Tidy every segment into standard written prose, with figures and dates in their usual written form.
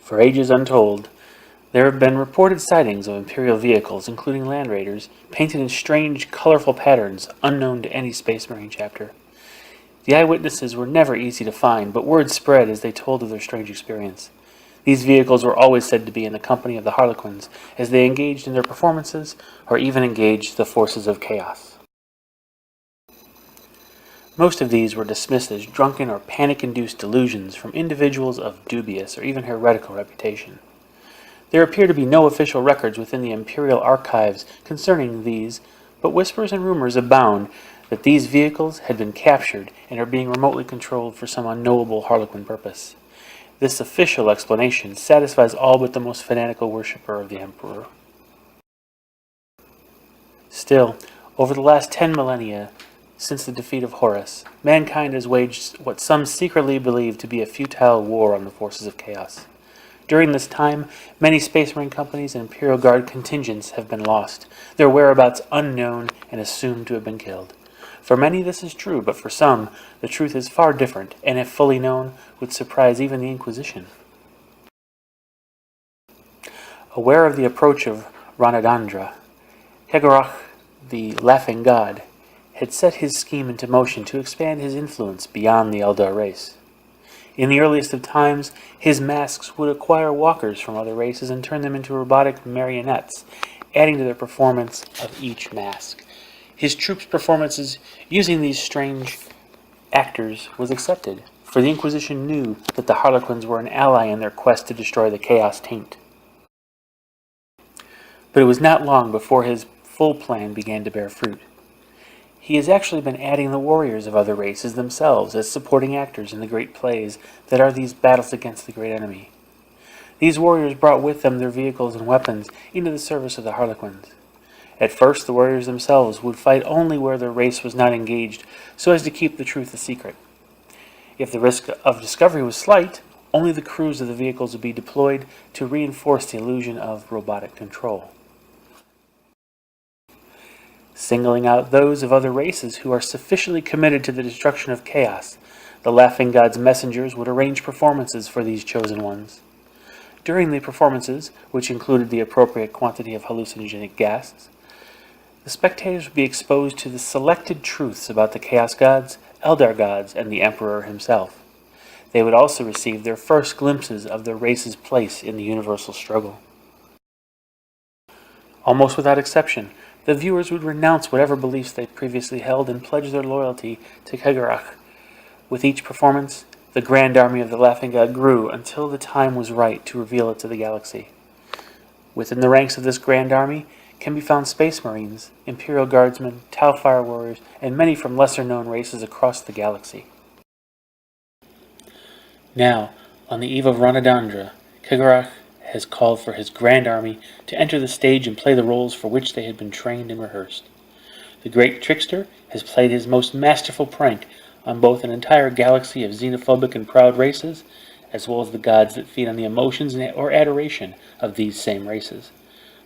For ages untold, there have been reported sightings of Imperial vehicles, including Land Raiders, painted in strange, colorful patterns unknown to any Space Marine chapter. The eyewitnesses were never easy to find, but word spread as they told of their strange experience. These vehicles were always said to be in the company of the Harlequins, as they engaged in their performances, or even engaged the forces of chaos. Most of these were dismissed as drunken or panic-induced delusions from individuals of dubious or even heretical reputation. There appear to be no official records within the Imperial archives concerning these, but whispers and rumors abound that these vehicles had been captured and are being remotely controlled for some unknowable Harlequin purpose. This official explanation satisfies all but the most fanatical worshipper of the Emperor. Still, over the last 10 millennia, since the defeat of Horus, mankind has waged what some secretly believe to be a futile war on the forces of chaos. During this time, many Space Marine companies and Imperial Guard contingents have been lost, their whereabouts unknown and assumed to have been killed. For many this is true, but for some, the truth is far different, and if fully known, would surprise even the Inquisition. Aware of the approach of Ranadandra, Kegorach, the Laughing God, had set his scheme into motion to expand his influence beyond the Eldar race. In the earliest of times, his masks would acquire walkers from other races and turn them into robotic marionettes, adding to their performance of each mask. His troops' performances using these strange actors was accepted, for the Inquisition knew that the Harlequins were an ally in their quest to destroy the Chaos Taint. But it was not long before his full plan began to bear fruit. He has actually been adding the warriors of other races themselves as supporting actors in the great plays that are these battles against the great enemy. These warriors brought with them their vehicles and weapons into the service of the Harlequins. At first, the warriors themselves would fight only where their race was not engaged, so as to keep the truth a secret. If the risk of discovery was slight, only the crews of the vehicles would be deployed to reinforce the illusion of robotic control. Singling out those of other races who are sufficiently committed to the destruction of chaos, the Laughing God's messengers would arrange performances for these chosen ones. During the performances, which included the appropriate quantity of hallucinogenic gas, the spectators would be exposed to the selected truths about the Chaos Gods, Eldar Gods, and the Emperor himself. They would also receive their first glimpses of their race's place in the universal struggle. Almost without exception, the viewers would renounce whatever beliefs they previously held and pledge their loyalty to Kegorach. With each performance, the grand army of the Laughing God grew until the time was right to reveal it to the galaxy. Within the ranks of this grand army can be found Space Marines, Imperial Guardsmen, Tau Fire Warriors, and many from lesser-known races across the galaxy. Now, on the eve of Ranadandra, Kegorach has called for his grand army to enter the stage and play the roles for which they had been trained and rehearsed. The great trickster has played his most masterful prank on both an entire galaxy of xenophobic and proud races, as well as the gods that feed on the emotions or adoration of these same races.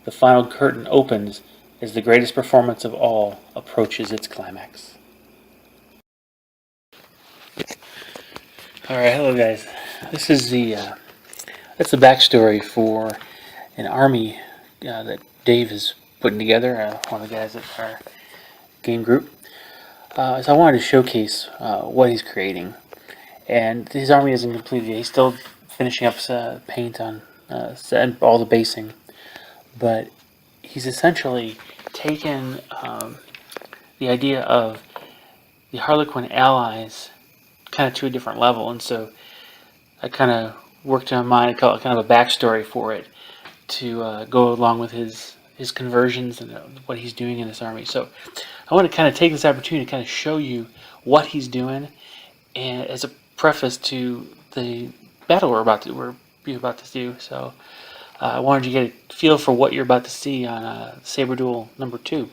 The final curtain opens as the greatest performance of all approaches its climax. Alright, hello guys. This is that's the backstory for an army that Dave is putting together, one of the guys at our game group. So I wanted to showcase what he's creating. And his army isn't complete yet. He's still finishing up paint on and all the basing. But he's essentially taken the idea of the Harlequin allies kind of to a different level. And so I kind of worked on mine, kind of a backstory for it to go along with his conversions and what he's doing in this army. So I want to kind of take this opportunity to kind of show you what he's doing, and as a preface to the battle we're about to do. So I wanted you to get a feel for what you're about to see on Saber Duel number 2.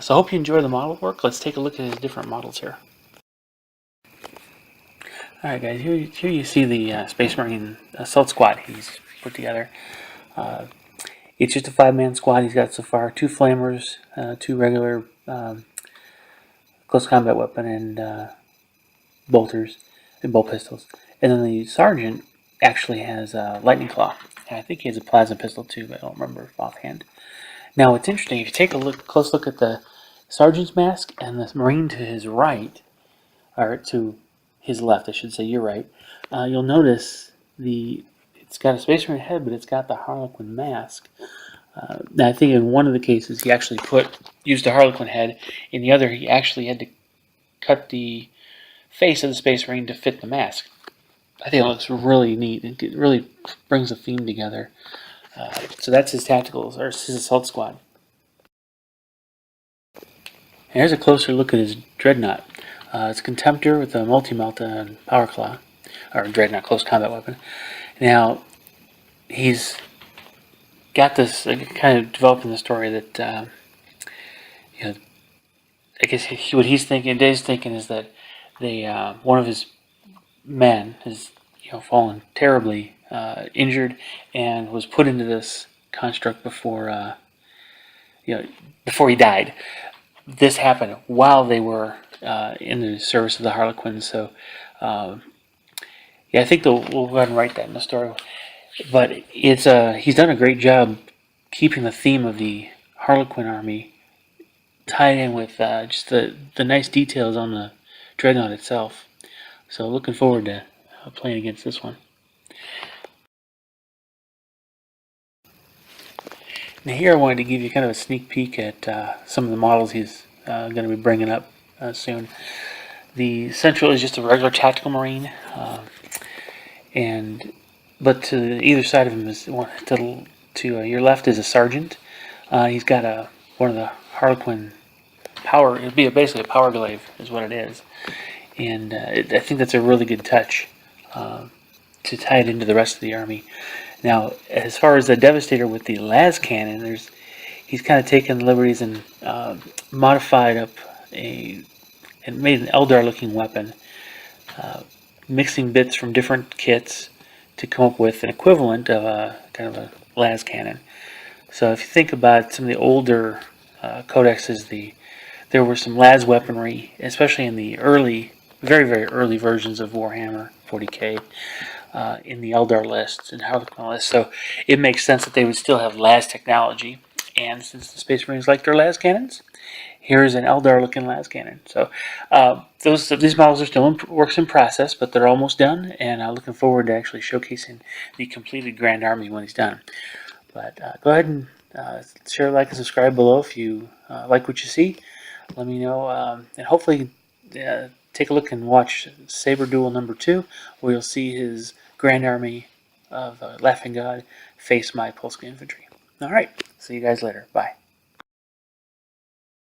So I hope you enjoy the model work. Let's take a look at his different models here. Alright guys, here you see the Space Marine Assault Squad he's put together. It's just a 5-man squad he's got so far. 2 flamers, 2 regular close combat weapon and bolters and bolt pistols. And then the sergeant actually has a lightning claw. And I think he has a plasma pistol too, but I don't remember offhand. Now, it's interesting, if you take a close look at the sergeant's mask and the Marine to his right, or to his left, I should say, you're right, you'll notice it's got a Space Marine head, but it's got the Harlequin mask. Now, I think in one of the cases he actually used a Harlequin head. In the other, he actually had to cut the face of the Space Marine to fit the mask. I think it looks really neat. It really brings the theme together. So that's his tacticals, or his assault squad. And here's a closer look at his dreadnought. It's a Contemptor with a multi-melt and power claw, or dreadnought close combat weapon. Now, he's got this kind of developing the story that I guess what he's thinking, Dave's thinking, is that one of his men has fallen terribly injured and was put into this construct before before he died. This happened while they were in the service of the Harlequins, so I think we'll go ahead and write that in the story. But he's done a great job keeping the theme of the Harlequin army tied in with just the nice details on the dreadnought itself. So looking forward to playing against this one. Now here I wanted to give you kind of a sneak peek at some of the models he's going to be bringing up soon. The Central is just a regular tactical Marine, but to either side of him is to your left is a Sergeant. He's got one of the Harlequin power. It'd be basically a power glaive, is what it is, and I think that's a really good touch to tie it into the rest of the army. Now, as far as the Devastator with the las cannon, he's kind of taken liberties and modified up and made an Eldar-looking weapon, mixing bits from different kits to come up with an equivalent of a kind of a las cannon. So if you think about some of the older codexes, there were some las weaponry, especially in the very, very early versions of Warhammer 40k, in the Eldar lists and Harlequin lists. So it makes sense that they would still have las technology. And since the Space Marines like their las cannons, here's an Eldar-looking las cannon. So these models are still works in process, but they're almost done, and I'm looking forward to actually showcasing the completed Grand Army when he's done. But go ahead and share, like, and subscribe below if you like what you see. Let me know, and hopefully take a look and watch Saber Duel #2, where you'll see his Grand Army of Laughing God face my Polska infantry. All right, see you guys later. Bye.